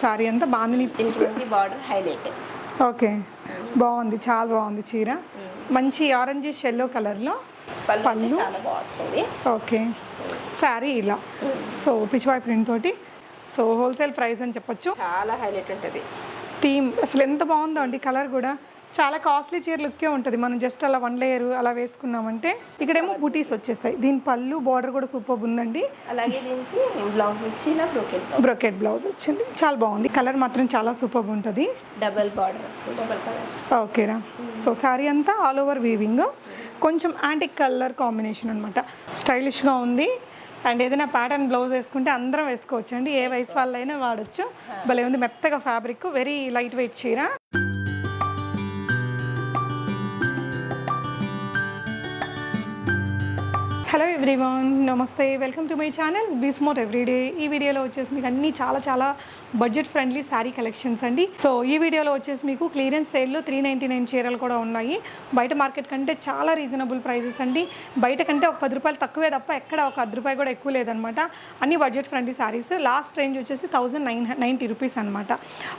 Sorry అంతా bandhani border highlight. Okay, బాగుంది, చాలా బాగుంది చీర. మంచి ఆరెంజ్ ఎల్లో కలర్లో పళ్ళు చాలా బాగుంది. ఓకే, శారీ ఇలా సో పిచ్చివాయి ప్రింట్ తోటి. సో హోల్సేల్ ప్రైస్ అని చెప్పొచ్చు. చాలా హైలైట్ ఉంటుంది థీమ్. అసలు ఎంత బాగుందో అండి, కలర్ కూడా చాలా కాస్ట్లీ చీర లుక్కే ఉంటుంది. మనం జస్ట్ అలా 1 లేయర్ అలా వేసుకున్నామంటే. ఇక్కడేమో బూటీస్ వచ్చేస్తాయి. దీని పళ్ళు బార్డర్ కూడా సూపర్ ఉందండి. అలాగే దీనికి బ్లౌజ్ వచ్చి బ్రోకెట్ బ్లౌజ్ వచ్చింది, చాలా బాగుంది. కలర్ మాత్రం చాలా సూపర్ ఉంటుంది. డబల్ బార్డర్ వచ్చింది, డబల్ కలర్. ఓకేరా. సో శారీ అంతా ఆల్ ఓవర్ వీవింగ్, కొంచెం యాంటిక్ కలర్ కాంబినేషన్ అనమాట. స్టైలిష్గా ఉంది. అండ్ ఏదైనా ప్యాటర్న్ బ్లౌజ్ వేసుకుంటే అందరం వేసుకోవచ్చు అండి, ఏ వయసు వాళ్ళైనా వాడచ్చు. భలే ఉంది, మెత్తగా ఫ్యాబ్రిక్, వెరీ లైట్ వెయిట్ చీర. హలో ఎవ్రీవన్, నమస్తే, welcome to my channel be smart everyday. ఈ వీడియోలో వచ్చేసి మీకు అన్ని చాలా బడ్జెట్ ఫ్రెండ్లీ శారీ కలెక్షన్స్ అండి. సో ఈ వీడియోలో వచ్చేసి మీకు క్లియరెన్స్ సేల్లో 399 చీరలు కూడా ఉన్నాయి. బయట మార్కెట్ కంటే చాలా రీజనబుల్ ప్రైజెస్ అండి. బయట కంటే ఒక 10 రూపాయలు తక్కువే తప్ప ఎక్కడ ఒక 10 రూపాయలు కూడా ఎక్కువ లేదనమాట. అన్ని budget friendly saris. Last range వచ్చేసి 1990 రూపీస్ అనమాట.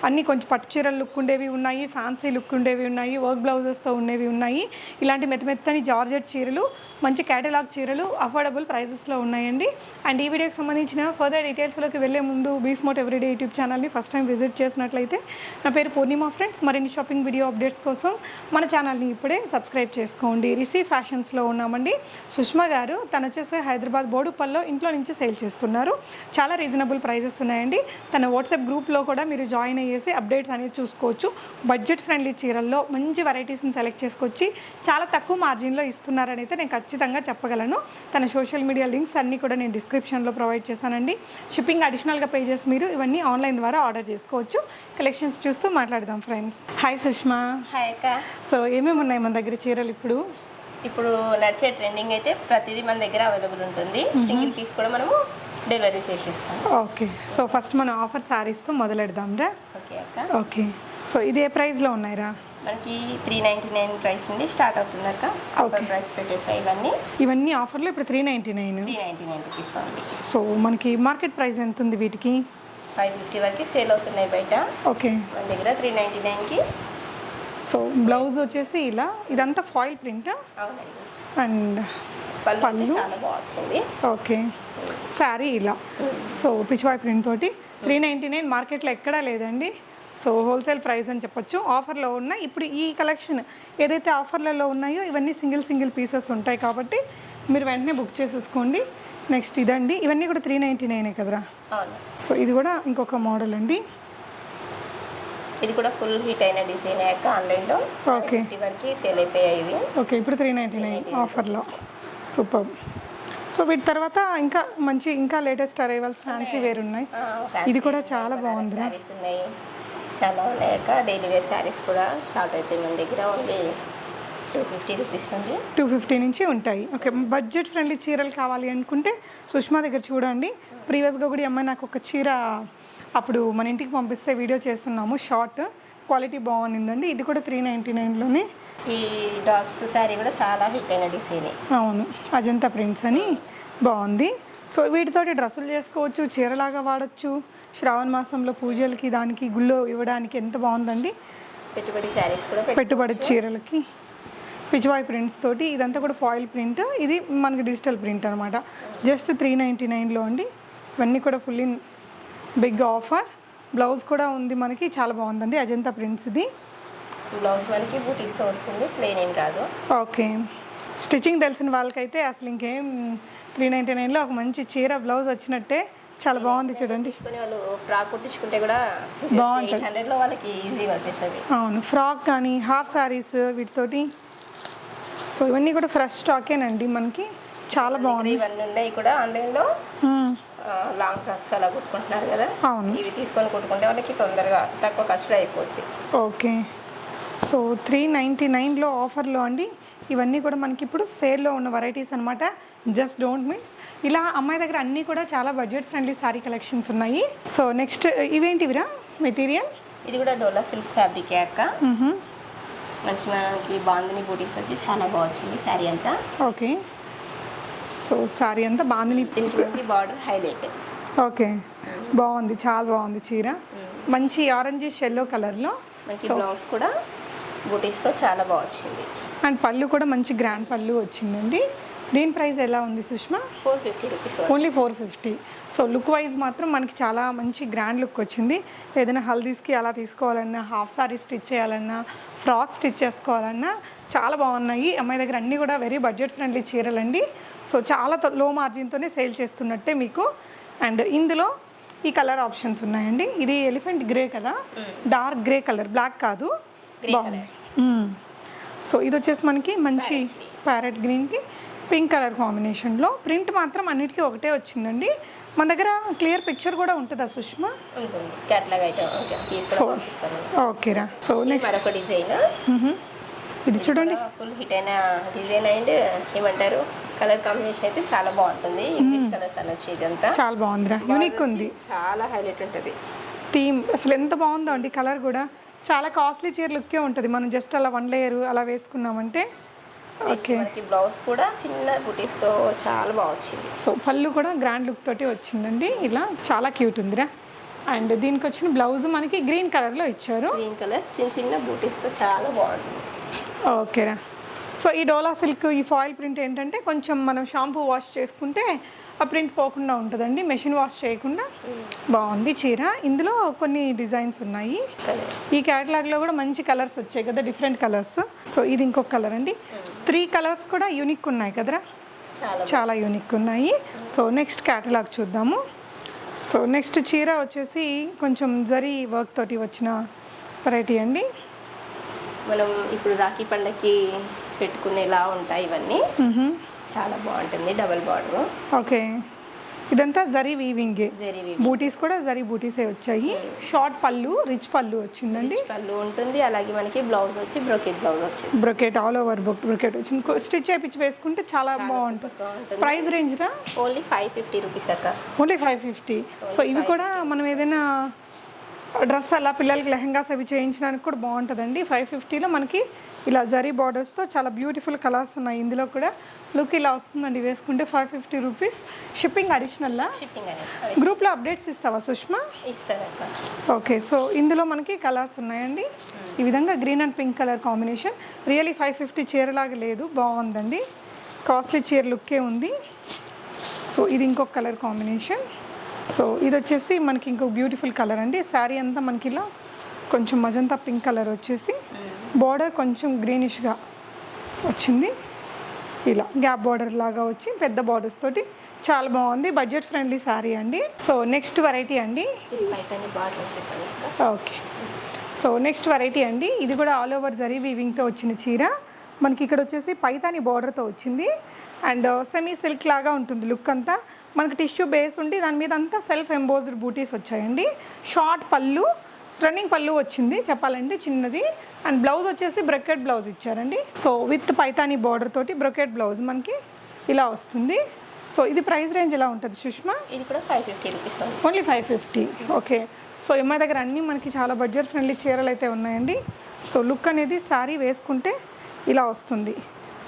అన్ని కొంచెం పట్టు చీరలు లుక్ ఉండేవి ఉన్నాయి, ఫ్యాన్సీ లుక్ ఉండేవి ఉన్నాయి, వర్క్ బ్లౌజెస్తో ఉండేవి ఉన్నాయి. ఇలాంటి మెత్తని జార్జెట్ చీరలు, మంచి కేటలాగ్ చీరలు అఫోర్డబుల్ ప్రైజెస్లో ఉన్నాయండి. అండ్ ఈ వీడియోకి సంబంధించిన ఫర్దర్ డీటెయిల్స్లోకి వెళ్ళే ముందు బీ స్మార్ట్ ఎవ్రీడే యూట్యూబ్ ఛానల్ని ఫస్ట్ టైం విజిట్ చేసినట్లయితే, నా పేరు పూర్ణిమ ఫ్రెండ్స్. మరిన్ని షాపింగ్ వీడియో అప్డేట్స్ కోసం మన ఛానల్ని ఇప్పుడే సబ్స్క్రైబ్ చేసుకోండి. రిసీవ్ ఫ్యాషన్స్లో ఉన్నామండి. సుష్మా గారు తను వచ్చేసి హైదరాబాద్ బోడుపల్లో ఇంట్లో నుంచి సేల్ చేస్తున్నారు. చాలా రీజనబుల్ ప్రైజెస్ ఉన్నాయండి. తన వాట్సాప్ గ్రూప్లో కూడా మీరు జాయిన్ అయ్యేసి అప్డేట్స్ అనేది చూసుకోవచ్చు. బడ్జెట్ ఫ్రెండ్లీ చీరల్లో మంచి వెరైటీస్ని సెలెక్ట్ చేసుకొచ్చి చాలా తక్కువ మార్జిన్లో ఇస్తున్నారని అయితే నేను ఖచ్చితంగా చెప్పగలను. తన సోషల్ మీడియా లింక్స్ అన్నీ కూడా నేను డిస్క్రిప్షన్లో ప్రొవైడ్ చేశానండి. షిప్పింగ్ అడిషనల్గా పే చేసి మీరు ఇవన్నీ ఆన్లైన్ ద్వారా ఆర్డర్ చేసుకోవచ్చు. కలెక్షన్స్ చూస్తూ మాట్లాడదాం ఫ్రెండ్స్. హాయ్ సుష్మా. హాయ్ అక్క. సో ఏమేమి ఉన్నాయి మన దగ్గర చీరలు? ఇప్పుడు నడిచే ట్రెండింగ్ అయితే ప్రతిదీ మన దగ్గర అవైలబుల్ ఉంటుంది. సింగిల్ పీస్ కూడా మనము డెలివరీ చేసిస్తాం. ఓకే, సో ఫస్ట్ మనం ఆఫర్ శారీస్తో మొదలెడదాం రా. ఓకే అక్క. ఓకే, సో ఇది ఏ ప్రైస్లో ఉన్నాయిరా? మనకి 399 ప్రైస్ నుండి స్టార్ట్ అవుతుంది అక్క. ఆఫర్ ప్రైస్ పెట్టేసాయి ఇవన్నీ ఆఫర్లో ఇప్పుడు 399 రూపీస్. సో మనకి మార్కెట్ ప్రైస్ ఎంత ఉంది వీటికి? 550 వరకు సేల్ అవుతున్నాయి బయట. ఓకే, మన దగ్గర 399కి. సో బ్లౌజ్ వచ్చేసి ఇలా, ఇదంతా ఫాయిల్ ప్రింట్. అవునండి. అండ్ పళ్ళు చాలా బాగుంది. ఓకే, శారీ ఇలా సో పిచ్చివాయి ప్రింట్ తోటి 399 మార్కెట్లో ఎక్కడా లేదండి. సో హోల్సేల్ ప్రైస్ అని చెప్పొచ్చు. ఆఫర్లో ఉన్నాయి. ఇప్పుడు ఈ కలెక్షన్ ఏదైతే ఆఫర్లలో ఉన్నాయో ఇవన్నీ సింగిల్ పీసెస్ ఉంటాయి కాబట్టి మీరు వెంటనే బుక్ చేసేసుకోండి. నెక్స్ట్ ఇదండి, ఇవన్నీ కూడా 399 కదరా? సో ఇది కూడా ఇంకొక మోడల్ అండి. ఇది కూడా ఫుల్ హిట్ అయిన డిజైన్ అయ్యాక ఆన్లైన్లో. ఓకే, వరకు సేల్ అయిపోయాయి ఇవి. ఓకే, ఇప్పుడు 399 ఆఫర్లో. సూపర్. సో వీటి తర్వాత ఇంకా లేటెస్ట్ అరైవల్స్ ఫ్యాన్సీ వేర్ ఉన్నాయి. ఇది కూడా చాలా బాగుంది. శారీస్ ఉన్నాయి, చాలా ఉన్నాయక. డైలీ వేర్ శారీస్ కూడా స్టార్ట్ అవుతాయి మన దగ్గర. ఓన్లీ 250 రూపీస్ నుండి 250 నుంచి ఉంటాయి. ఓకే, బడ్జెట్ ఫ్రెండ్లీ చీరలు కావాలి అనుకుంటే సుష్మా దగ్గర చూడండి. ప్రీవియస్గా కూడా అమ్మాయి నాకు ఒక చీర అప్పుడు మన ఇంటికి పంపిస్తే వీడియో చేస్తున్నాము, షార్ట్ క్వాలిటీ బాగుండిందండి. ఇది కూడా 399లోనే. ఈ డాగ్స్ శారీ కూడా చాలా హిట్ అయిన డిజైన్. అవును, అజంతా ప్రింట్స్ అని బాగుంది. సో వీటితోటి డ్రెస్సులు చేసుకోవచ్చు, చీరలాగా వాడచ్చు. శ్రావణ మాసంలో పూజలకి దానికి గుళ్ళో ఇవ్వడానికి ఎంత బాగుందండి. పెట్టుబడి శారీస్ కూడా, పెట్టుబడి చీరలకి పిచ్చివాయి ప్రింట్స్ తోటి. ఇదంతా కూడా ఫాయిల్ ప్రింట్, ఇది మనకి డిజిటల్ ప్రింట్ అనమాట. జస్ట్ 399లో అండి. ఇవన్నీ కూడా full in big offer. Blouse కూడా ఉంది మనకి, చాలా బాగుందండి. అజంతా ప్రింట్స్. ఇది బ్లౌజ్ మనకి బూటీస్తో వస్తుంది, ప్లెయిన్ ఏం రాదు. ఓకే, స్టిచ్చింగ్ తెలిసిన వాళ్ళకైతే అసలు ఇంకేం 399లో ఒక మంచి చీర బ్లౌజ్ వచ్చినట్టే. చాలా బాగుంది చూడండి. వాళ్ళు ఫ్రాక్ కుట్టించుకుంటే కూడా బాగుంటుంది. 800లో వాళ్ళకి ఈజీగా వచ్చేస్తుంది. అవును, ఫ్రాక్ కానీ హాఫ్ శారీస్ వీటితోటి. సో ఇవన్నీ కూడా ఫ్రెష్ స్టాకేనండి మనకి, చాలా బాగుంది. ఇవన్నీ ఉన్నాయి కూడా ఆన్లైన్లో. లాంగ్ ఫ్రాక్స్ అలా కుట్టుకుంటున్నారు కదా. అవును, ఇవి తీసుకొని కుట్టుకుంటే వాళ్ళకి తొందరగా తక్కువ ఖర్చులో అయిపోద్ది. ఓకే, సో 399లో ఆఫర్లో అండి. ఇవన్నీ కూడా మనకి ఇప్పుడు సేల్లో ఉన్న వెరైటీస్ అనమాట. Just don't miss. ఇలా అమ్మాయి దగ్గర అన్నీ కూడా చాలా బడ్జెట్ ఫ్రెండ్లీ శారీ కలెక్షన్స్ ఉన్నాయి. సో నెక్స్ట్ ఇవేంటివిరా మెటీరియల్? ఇది కూడా డోలా సిల్క్ ఫ్యాబ్రిక్ అక్క. మంచి మనకి బాందిని బూటీస్ వచ్చి చాలా బాగుంది శారీ అంతా. ఓకే, సో శారీ అంతా బాందిని బార్డర్ హైలైట్. ఓకే, బాగుంది, చాలా బాగుంది చీర. మంచి ఆరెంజిష్ ఎల్లో కలర్లో. మంచి బ్లౌజ్ కూడా బూటీస్తో చాలా బాగా వచ్చింది. అండ్ పళ్ళు కూడా మంచి గ్రాండ్ పళ్ళు వచ్చిందండి. దీని ప్రైస్ ఎలా ఉంది Sushma? 450 rupees. Only 450. So look wise మాత్రం మనకి చాలా మంచి గ్రాండ్ లుక్ వచ్చింది. ఏదైనా హల్దీస్కి అలా తీసుకోవాలన్నా, హాఫ్ సారీ స్టిచ్ చేయాలన్నా, ఫ్రాక్ స్టిచ్ చేసుకోవాలన్నా చాలా బాగున్నాయి. అమ్మాయి దగ్గర అన్నీ కూడా వెరీ బడ్జెట్ ఫ్రెండ్లీ చీరలండి. సో చాలా లో మార్జిన్తోనే సేల్ చేస్తున్నట్టే మీకు. అండ్ ఇందులో ఈ కలర్ ఆప్షన్స్ ఉన్నాయండి. ఇది ఎలిఫెంట్ గ్రే కదా, డార్క్ గ్రే కలర్, బ్లాక్ కాదు. బాగుంది. సో ఇది వచ్చేసి మనకి మంచి ప్యారెట్ గ్రీన్కి పింక్ కలర్ కాంబినేషన్లో. ప్రింట్ మాత్రం అన్నిటికీ ఒకటే వచ్చిందండి. మన దగ్గర క్లియర్ పిక్చర్ కూడా ఉంటుందా సుష్మా? ఉంటుంది, క్యాటలాగ్ ఐటమ్. ఓకేరా. సో నెక్స్ట్ మరొక డిజైన్, ఇది చూడండి, ఫుల్ హిట్ అయిన డిజైన్. అండ్ ఏమంటారు, కలర్ కాంబినేషన్ అయితే చాలా బాగుంటుంది. ఇంగ్లీష్ కలర్స్ అనొచ్చు. ఇదంతా చాలా బాగుందిరా, యూనిక్ ఉంది, చాలా హైలైట్ ఉంటుంది. థీమ్ అసలు ఎంత బాగుందో అండి. కలర్ కూడా చాలా కాస్ట్లీ చీర లుక్కే ఉంటుంది. మనం జస్ట్ అలా 1 లేయర్ అలా వేసుకున్నామంటే. ఓకే, బ్లౌజ్ కూడా చిన్న బుటీస్తో చాలా బాగా వచ్చింది. సో పళ్ళు కూడా గ్రాండ్ లుక్ తోటి వచ్చిందండి. ఇలా చాలా క్యూట్ ఉందిరా. అండ్ దీనికి వచ్చిన బ్లౌజ్ మనకి గ్రీన్ కలర్లో ఇచ్చారు. గ్రీన్ కలర్ చిన్న చిన్న బూటీస్తో చాలా బాగుంటుంది. ఓకేరా. సో ఈ డోలా సిల్క్ ఈ ఫాయిల్ ప్రింట్ ఏంటంటే కొంచెం మనం షాంపూ వాష్ చేసుకుంటే ఆ ప్రింట్ పోకుండా ఉంటుందండి, మెషిన్ వాష్ చేయకుండా. బాగుంది చీర. ఇందులో కొన్ని డిజైన్స్ ఉన్నాయి. ఈ క్యాటలాగ్లో కూడా మంచి కలర్స్ వచ్చాయి కదా, డిఫరెంట్ కలర్స్. సో ఇది ఇంకొక కలర్ అండి. 3 కలర్స్ కూడా యూనిక్ ఉన్నాయి కదరా, చాలా యూనిక్ ఉన్నాయి. సో నెక్స్ట్ క్యాటలాగ్ చూద్దాము. సో నెక్స్ట్ చీర వచ్చేసి కొంచెం జరీ వర్క్ తోటి వచ్చిన వెరైటీ అండి. మనం ఇప్పుడు రాఖీ పండగకి పెట్టుకునేలా ఉంటాయి ఇవన్నీ. చాలా బాగుంటుంది, డబల్ బార్డర్. ఓకే, ఇదంతా జరీ వీవింగ్. జరీ బూటీస్ కూడా జరీ బూటీసే వచ్చాయి. షార్ట్ పళ్ళు, రిచ్ పళ్ళు వచ్చిందండి. పళ్ళు ఉంటుంది. అలాగే మనకి బ్లౌజ్ వచ్చి బ్రొకెట్ బ్లౌజ్ వచ్చేసి బ్రొకెట్ ఆల్ ఓవర్ బ్రొకెట్ వచ్చింది. స్టిచ్ చేయించి వేసుకుంటే చాలా బాగుంటుంది. ప్రైస్ రేంజ్ రా? ఓన్లీ 550 రూపీస్ అక్క. ఓన్లీ 550. సో ఇవి కూడా మనం ఏదైనా డ్రెస్ అలా పిల్లలకి లెహంగాస్ అవి చేయించడానికి కూడా బాగుంటుందండి. 550లో మనకి ఇలా జరీ బార్డర్స్తో చాలా బ్యూటిఫుల్ కలర్స్ ఉన్నాయి. ఇందులో కూడా లుక్ ఇలా వస్తుందండి వేసుకుంటే. 550 రూపీస్. షిప్పింగ్ అడిషనల్లా? గ్రూప్లో అప్డేట్స్ ఇస్తావా సుష్మా? ఇస్తానక్క. ఓకే, సో ఇందులో మనకి కలర్స్ ఉన్నాయండి. ఈ విధంగా green and pink colour combination. Really 550 చీరలాగా లేదు, బాగుందండి. కాస్ట్లీ చీర లుక్కే ఉంది. సో ఇది ఇంకొక కలర్ కాంబినేషన్. సో ఇది వచ్చేసి మనకి ఇంకొక బ్యూటిఫుల్ కలర్ అండి. శారీ అంతా మనకి ఇలా కొంచెం మజంతా పింక్ కలర్ వచ్చేసి బార్డర్ కొంచెం గ్రీనిష్గా వచ్చింది. ఇలా గ్యాప్ బార్డర్ లాగా వచ్చి పెద్ద బార్డర్స్ తోటి చాలా బాగుంది. బడ్జెట్ ఫ్రెండ్లీ శారీ అండి. సో నెక్స్ట్ వెరైటీ అండి. ఓకే, సో నెక్స్ట్ వెరైటీ అండి. ఇది కూడా ఆల్ ఓవర్ జరీ వీవింగ్తో వచ్చిన చీర. మనకి ఇక్కడ వచ్చేసి పైతాని బార్డర్తో వచ్చింది. అండ్ సెమీ సిల్క్ లాగా ఉంటుంది లుక్ అంతా. మనకి టిష్యూ బేస్ ఉండి దాని మీద అంతా సెల్ఫ్ ఎంబోజ్డ్ బూటీస్ వచ్చాయండి. షార్ట్ పళ్ళు, రన్నింగ్ పళ్ళు వచ్చింది చెప్పాలంటే చిన్నది. అండ్ బ్లౌజ్ వచ్చేసి బ్రొకెట్ బ్లౌజ్ ఇచ్చారండి. సో విత్ పైతాని బార్డర్ తోటి బ్రొకెట్ బ్లౌజ్ మనకి ఇలా వస్తుంది. సో ఇది ప్రైస్ రేంజ్ ఎలా ఉంటుంది సుష్మా? ఇది కూడా 550 రూపీస్. ఓన్లీ 550. ఓకే, సో అమ్మాయి దగ్గర అన్నీ మనకి చాలా బడ్జెట్ ఫ్రెండ్లీ చీరలు అయితే ఉన్నాయండి. సో లుక్ అనేది శారీ వేసుకుంటే ఇలా వస్తుంది.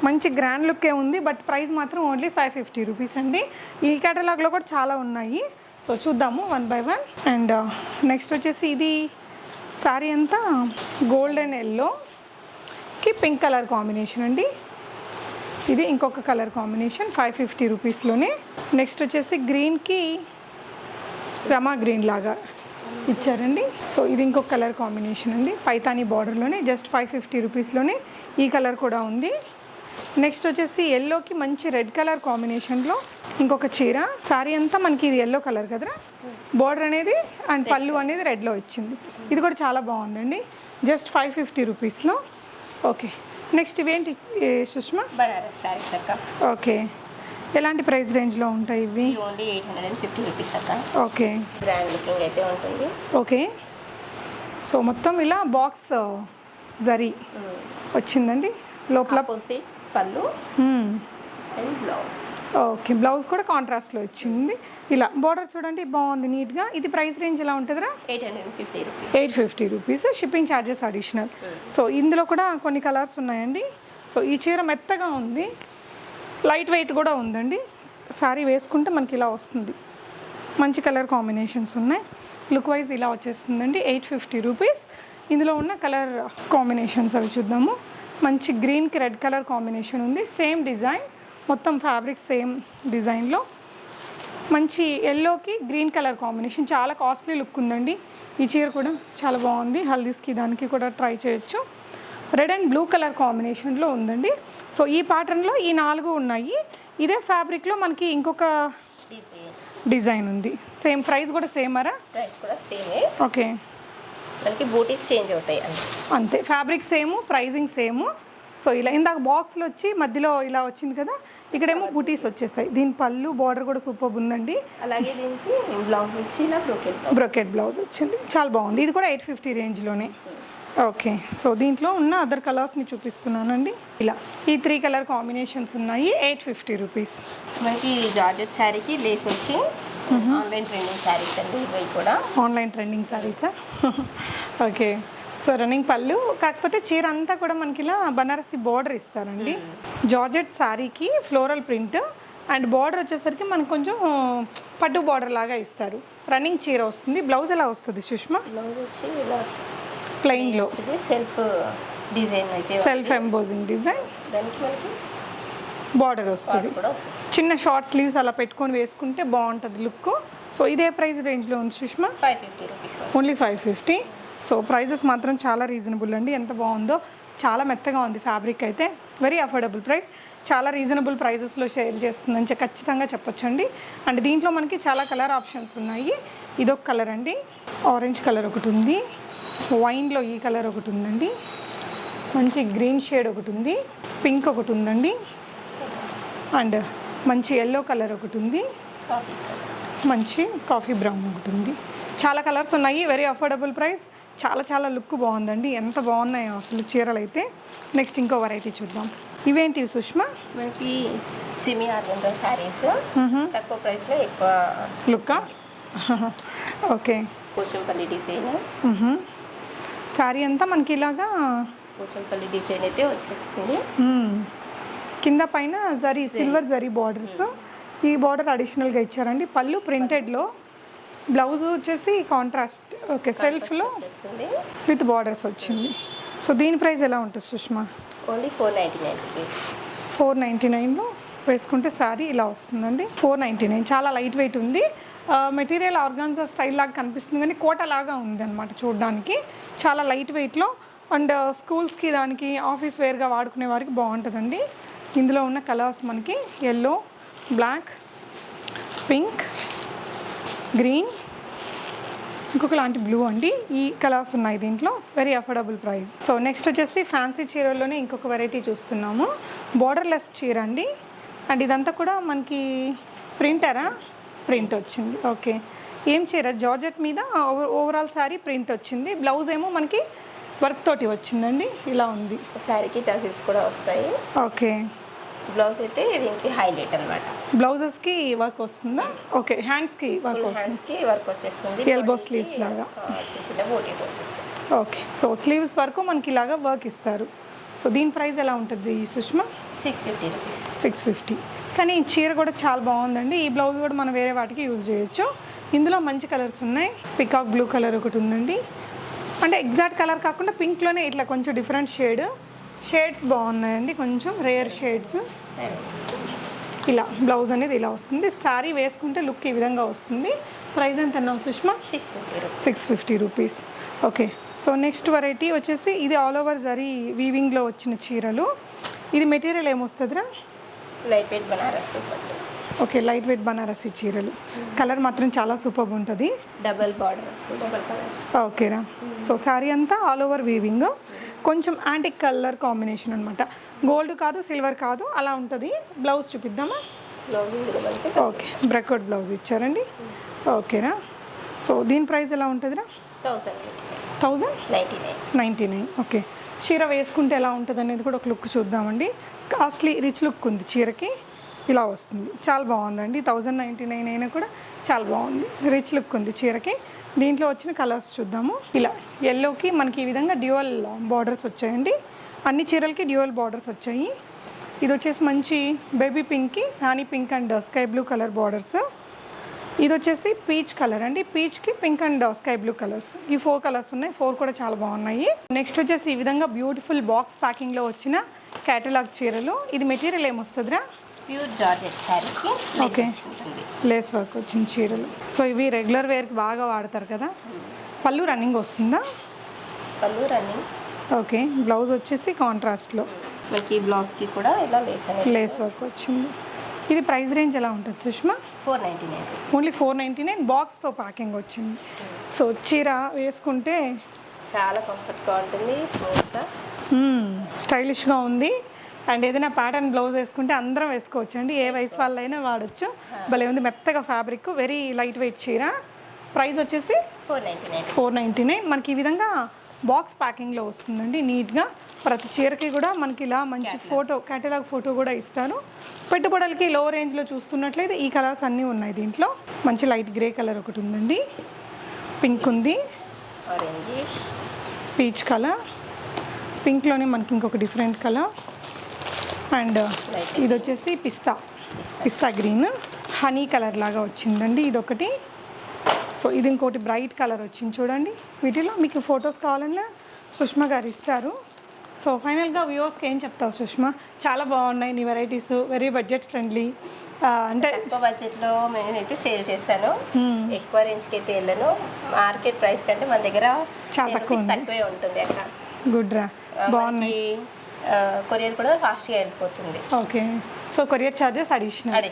మంచి గ్రాండ్ లుక్కే ఉంది. బట్ ప్రైస్ మాత్రం ఓన్లీ 550 రూపీస్ అండి. ఈ కేటలాగ్లో కూడా చాలా ఉన్నాయి. సో చూద్దాము 1 by 1. అండ్ నెక్స్ట్ వచ్చేసి ఇది శారీ అంతా గోల్డెన్ ఎల్లోకి పింక్ కలర్ కాంబినేషన్ అండి. ఇది ఇంకొక కలర్ కాంబినేషన్ 550 రూపీస్లోనే. నెక్స్ట్ వచ్చేసి గ్రీన్కి రమా గ్రీన్ లాగా ఇచ్చారండి. సో ఇది ఇంకొక కలర్ కాంబినేషన్ అండి. పైతాని బార్డర్లోనే జస్ట్ 550 రూపీస్లోనే ఈ కలర్ కూడా ఉంది. నెక్స్ట్ వచ్చేసి ఎల్లోకి మంచి రెడ్ కలర్ కాంబినేషన్లో ఇంకొక చీర. శారీ అంతా మనకి ఇది ఎల్లో కలర్ కదరా, బార్డర్ అనేది అండ్ పళ్ళు అనేది రెడ్లో ఇచ్చింది. ఇది కూడా చాలా బాగుందండి. జస్ట్ 550 రూపీస్లో. ఓకే, నెక్స్ట్ ఇవేంటి సుష్మా? బనారస్ శారీస్ అక్క. ఓకే, ఎలాంటి ప్రైస్ రేంజ్లో ఉంటాయి ఇవి? ఓన్లీ 850 రూపీస్ అక్క. ఓకే, గ్రాండ్ లుకింగ్ అయితే ఉంటుంది. ఓకే, సో మొత్తం ఇలా బాక్స్ జరీ వచ్చిందండి. లోపల పళ్ళు అండ్ బ్లౌజ్. ఓకే, బ్లౌజ్ కూడా కాంట్రాస్ట్లో వచ్చింది. ఇలా బార్డర్ చూడండి బాగుంది నీట్గా. ఇది ప్రైస్ రేంజ్ ఎలా ఉంటుందిరా? 850 rupees. 850 rupees. Shipping charges additional. So ఇందులో కూడా కొన్ని కలర్స్ ఉన్నాయండి. సో ఈ చీర మెత్తగా ఉంది, లైట్ వెయిట్ కూడా ఉందండి. శారీ వేసుకుంటే మనకి ఇలా వస్తుంది. మంచి కలర్ కాంబినేషన్స్ ఉన్నాయి. లుక్ వైజ్ ఇలా వచ్చేస్తుందండి. 850 రూపీస్. ఇందులో ఉన్న కలర్ కాంబినేషన్స్ అవి చూద్దాము. మంచి గ్రీన్కి రెడ్ కలర్ కాంబినేషన్ ఉంది. సేమ్ డిజైన్, మొత్తం ఫ్యాబ్రిక్ సేమ్ డిజైన్లో. మంచి ఎల్లోకి గ్రీన్ కలర్ కాంబినేషన్, చాలా కాస్ట్లీ లుక్ ఉందండి. ఈ చీర కూడా చాలా బాగుంది. హల్దీస్కి దానికి కూడా ట్రై చేయొచ్చు. రెడ్ అండ్ బ్లూ కలర్ కాంబినేషన్లో ఉందండి. సో ఈ ప్యాటర్న్లో ఈ 4 ఉన్నాయి. ఇదే ఫ్యాబ్రిక్లో మనకి ఇంకొక డిజైన్ ఉంది. సేమ్ ప్రైస్ కూడా సేమరా? ప్రైస్ కూడా సేమే. ఓకే, మనకి బూటీస్ చేంజ్ అవుతాయి అంతే. Fabric same, pricing same. So ఇలా ఇందాక బాక్స్లో వచ్చి మధ్యలో ఇలా వచ్చింది కదా, ఇక్కడేమో బూటీస్ వచ్చేస్తాయి. దీని పళ్ళు బార్డర్ కూడా సూపర్ ఉందండి. అలాగే దీనికి బ్లౌజ్ వచ్చి ఇలా బ్రోకెట్ బ్లౌజ్ వచ్చింది, చాలా బాగుంది. ఇది కూడా 850 రేంజ్లోనే. ఓకే, సో దీంట్లో ఉన్న అదర్ కలర్స్ని చూపిస్తున్నానండి. ఇలా ఈ 3 కలర్ కాంబినేషన్స్ ఉన్నాయి. 850 రూపీస్. మనకి జార్జెట్ శారీకి లేస్ వచ్చి ఆన్లైన్ ట్రెండింగ్ శారీస్ అండి ఇవి కూడా. ఆన్లైన్ ట్రెండింగ్ శారీసా? ఓకే, సో రన్నింగ్ పళ్ళు, కాకపోతే చీర అంతా కూడా మనకి ఇలా బనారసి బార్డర్ ఇస్తారండి. జార్జెట్ శారీకి ఫ్లోరల్ ప్రింట్ అండ్ బార్డర్ వచ్చేసరికి మనకు కొంచెం పట్టు బార్డర్ లాగా ఇస్తారు. రన్నింగ్ చీర వస్తుంది. బ్లౌజ్ ఎలా వస్తుంది సుష్మా? బ్లౌజ్ వచ్చి ఇలా ప్లెయిన్లో సెల్ఫ్ డిజైన్ అయితే, సెల్ఫ్ ఎంబోజింగ్ డిజైన్, దానికి మనకి బార్డర్ వస్తుంది. చిన్న షార్ట్ స్లీవ్స్ అలా పెట్టుకొని వేసుకుంటే బాగుంటుంది లుక్. సో ఇదే ప్రైస్ రేంజ్లో ఉంది Sushma? 550 rupees. Only 550. So prices మాత్రం చాలా రీజనబుల్ అండి. ఎంత బాగుందో, చాలా మెత్తగా ఉంది ఫ్యాబ్రిక్ అయితే. వెరీ అఫోర్డబుల్ ప్రైస్, చాలా రీజనబుల్ ప్రైజెస్లో షేర్ చేస్తుందని ఖచ్చితంగా చెప్పొచ్చండి. అండ్ దీంట్లో మనకి చాలా కలర్ ఆప్షన్స్ ఉన్నాయి. ఇదొక కలర్ అండి, ఆరెంజ్ కలర్ ఒకటి ఉంది, వైన్లో ఈ కలర్ ఒకటి ఉందండి, మంచి గ్రీన్ షేడ్ ఒకటి ఉంది, పింక్ ఒకటి ఉందండి, అండ్ మంచి ఎల్లో కలర్ ఒకటి ఉంది, మంచి కాఫీ బ్రౌన్ ఒకటి ఉంది. చాలా కలర్స్ ఉన్నాయి. వెరీ అఫోర్డబుల్ ప్రైస్, చాలా చాలా లుక్ బాగుందండి. ఎంత బాగున్నాయో అసలు చీరలు అయితే. నెక్స్ట్ ఇంకో వెరైటీ చూద్దాం. ఇవేంటివి సుష్మా? మనకి సెమీ ఆర్గంజా శారీస్, తక్కువ ప్రైస్లో ఎక్కువ లుక్కా? Okay, Pochampally design. శారీ అంతా మనకి ఇలాగా పోచంపల్లి డిజైన్ అయితే వచ్చేస్తుంది. కింద పైన జరీ, సిల్వర్ జరీ బార్డర్స్. ఈ బార్డర్ అడిషనల్గా ఇచ్చారండి. పళ్ళు ప్రింటెడ్లో, బ్లౌజ్ వచ్చేసి కాంట్రాస్ట్. ఓకే, సెల్ఫ్లో విత్ బార్డర్స్ వచ్చింది. సో దీని ప్రైస్ ఎలా ఉంటుంది సుష్మా? Only 499 rupees. 499లో వేసుకుంటే శారీ ఇలా వస్తుందండి. 499, చాలా లైట్ వెయిట్ ఉంది. మెటీరియల్ ఆర్గాన్జా స్టైల్ లాగా కనిపిస్తుంది కానీ కోట లాగా ఉంది అనమాట చూడడానికి. చాలా లైట్ వెయిట్లో అండ్ స్కూల్స్కి దానికి ఆఫీస్ వేర్గా వాడుకునే వారికి బాగుంటుందండి. ఇందులో ఉన్న కలర్స్ మనకి ఎల్లో, బ్లాక్, పింక్, గ్రీన్, ఇంకొక లాంటి బ్లూ అండి. ఈ కలర్స్ ఉన్నాయి దీంట్లో. Very affordable price. So next వచ్చేసి ఫ్యాన్సీ చీరల్లోనే ఇంకొక వెరైటీ చూస్తున్నాము. బార్డర్లెస్ చీర అండి. అండ్ ఇదంతా కూడా మనకి ప్రింటరా? ప్రింట్ వచ్చింది. ఓకే, ఏం చీర? జార్జెట్ మీద ఓవరాల్ శారీ ప్రింట్ వచ్చింది. బ్లౌజ్ ఏమో మనకి వర్క్ తోటి వచ్చిందండి. ఇలా ఉంది. శారీకి టసిల్స్ కూడా వస్తాయి. ఓకే, బ్లౌజ్ అయితే దీనికి హైలైట్ అనమాట. బ్లౌజెస్కి వర్క్ వస్తుందా? ఓకే, హ్యాండ్స్కి వర్క్ వస్తుంది. హ్యాండ్స్కి వర్క్ వచ్చేస్తుంది. ఎల్బో స్లీవ్స్ లాగా చిన్న చిన్న బోటీస్ వచ్చేస్తాయి. ఓకే, సో స్లీవ్స్ వరకు మనకి ఇలాగా వర్క్ ఇస్తారు. సో దీని ప్రైస్ ఎలా ఉంటుంది సుష్మా? 650 రూపీస్. 650. కానీ ఈ చీర కూడా చాలా బాగుందండి. ఈ బ్లౌజ్ కూడా మనం వేరే వాటికి యూజ్ చేయొచ్చు. ఇందులో మంచి కలర్స్ ఉన్నాయి. పికాక్ బ్లూ కలర్ ఒకటి ఉందండి. అంటే ఎగ్జాక్ట్ కలర్ కాకుండా పింక్లోనే ఇట్లా కొంచెం డిఫరెంట్ షేడ్స్ బాగున్నాయండి, కొంచెం రేర్ షేడ్స్. ఇలా బ్లౌజ్ అనేది ఇలా వస్తుంది. శారీ వేసుకుంటే లుక్ ఈ విధంగా వస్తుంది. ప్రైస్ ఎంత అన్నావు Sushma? 650 rupees. Okay, so next variety వచ్చేసి ఇది ఆల్ ఓవర్ జరీ వీవింగ్లో వచ్చిన చీరలు. ఇది మెటీరియల్ ఏమొస్తుందిరా? Light weight Banaras. Okay, light weight Banarasi చీరలు. కలర్ మాత్రం చాలా సూపర్ ఉంటుంది. డబల్ బార్డర్ వచ్చింది, డబల్ కలర్. ఓకేరా. సో శారీ అంతా ఆల్ ఓవర్ వీవింగ్, కొంచెం యాంటిక్ కలర్ కాంబినేషన్ అనమాట. గోల్డ్ కాదు, సిల్వర్ కాదు, అలా ఉంటుంది. బ్లౌజ్ చూపిద్దామా? బ్లౌజ్ ఓకే, బ్రెక్అవుట్ బ్లౌజ్ ఇచ్చారండి. ఓకేరా. సో దీని ప్రైస్ ఎలా ఉంటుందిరా? 1099. ఓకే, చీర వేసుకుంటే ఎలా ఉంటుంది అనేది కూడా ఒక లుక్ చూద్దామండి. కాస్ట్లీ రిచ్ లుక్ ఉంది చీరకి. ఇలా వస్తుంది, చాలా బాగుందండి. 1099 అయినా కూడా చాలా బాగుంది. రిచ్ లుక్ ఉంది చీరకి. దీంట్లో వచ్చిన కలర్స్ చూద్దాము. ఇలా ఎల్లోకి మనకి ఈ విధంగా డ్యూయల్ బార్డర్స్ వచ్చాయండి. అన్ని చీరలకి డ్యూయల్ బార్డర్స్ వచ్చాయి. ఇది వచ్చేసి మంచి బేబీ పింక్కి rani pink and sky blue colour borders. ఇది వచ్చేసి పీచ్ కలర్ అండి. పీచ్కి pink and sky blue colours, ఈ 4 కలర్స్ ఉన్నాయి. 4 కూడా చాలా బాగున్నాయి. నెక్స్ట్ వచ్చేసి ఈ విధంగా బ్యూటిఫుల్ బాక్స్ ప్యాకింగ్లో వచ్చిన క్యాటలాగ్ చీరలు. ఇది మెటీరియల్ ఏమొస్తుందిరా? ప్యూర్ జార్జెట్ శారీకి ఓకే, లేస్ వర్క్ వచ్చిన చీరలు. సో ఇవి రెగ్యులర్ వేర్కి బాగా వాడతారు కదా. పళ్ళు రన్నింగ్ వస్తుందా? పళ్ళు రన్నింగ్. ఓకే, బ్లౌజ్ వచ్చేసి కాంట్రాస్ట్లో మనకి బ్లౌజ్కి కూడా ఇలా లేస్ వర్క్ వచ్చింది. ఇది ప్రైస్ రేంజ్ ఎలా ఉంటుంది సుష్మా? 499. ఓన్లీ 499, బాక్స్తో ప్యాకింగ్ వచ్చింది. సో చీర వేసుకుంటే చాలా కంఫర్ట్గా ఉంటుంది, స్మూత్గా, స్టైలిష్గా ఉంది. అండ్ ఏదైనా ప్యాటర్న్ బ్లౌజ్ వేసుకుంటే అందరం వేసుకోవచ్చు అండి, ఏ వయసు వాళ్ళైనా వాడచ్చు. భలే ఉంది, మెత్తగా ఫ్యాబ్రిక్, వెరీ లైట్ వెయిట్ చీర. ప్రైస్ వచ్చేసి 499. మనకి ఈ విధంగా బాక్స్ ప్యాకింగ్లో వస్తుందండి నీట్గా. ప్రతి చీరకి కూడా మనకి ఇలా మంచి ఫోటో, కేటలాగ్ ఫోటో కూడా ఇస్తాను. పెట్టుబడులకి లో రేంజ్లో చూస్తున్నట్లయితే ఈ కలర్స్ అన్నీ ఉన్నాయి దీంట్లో. మంచి లైట్ గ్రే కలర్ ఒకటి ఉందండి, పింక్ ఉంది, ఆరెంజ్, పీచ్ కలర్, పింక్లోనే మనకి ఇంకొక డిఫరెంట్ కలర్, అండ్ ఇది వచ్చేసి పిస్తా గ్రీన్, హనీ కలర్ లాగా వచ్చిందండి ఇదొకటి. సో ఇది ఇంకోటి బ్రైట్ కలర్ వచ్చింది చూడండి. వీటిలో మీకు ఫొటోస్ కావాలన్నా సుష్మా గారు ఇస్తారు. సో ఫైనల్గా వ్యూవర్స్కి ఏం చెప్తావు సుష్మా? చాలా బాగున్నాయి నీ వెరైటీస్, వెరీ బడ్జెట్ ఫ్రెండ్లీ. అంటే తక్కువ బడ్జెట్లో నేనైతే సేల్ చేశాను, ఎక్కువ రేంజ్కి అయితే వెళ్ళను. మార్కెట్ ప్రైస్ కంటే మన దగ్గర చాలా తక్కువే ఉంటుంది అక్క. గుడ్ రా, బాగున్నాయి. కొరియర్ కూడా ఫాస్ట్గా వెళ్ళిపోతుంది. Okay, so courier charges additional.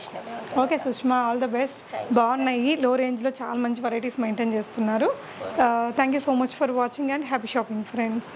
Okay Sushma, all the best. బాగున్నాయి, లో రేంజ్లో చాలా మంచి వెరైటీస్ మెయింటైన్ చేస్తున్నారు. Thank you so much for watching and happy shopping friends.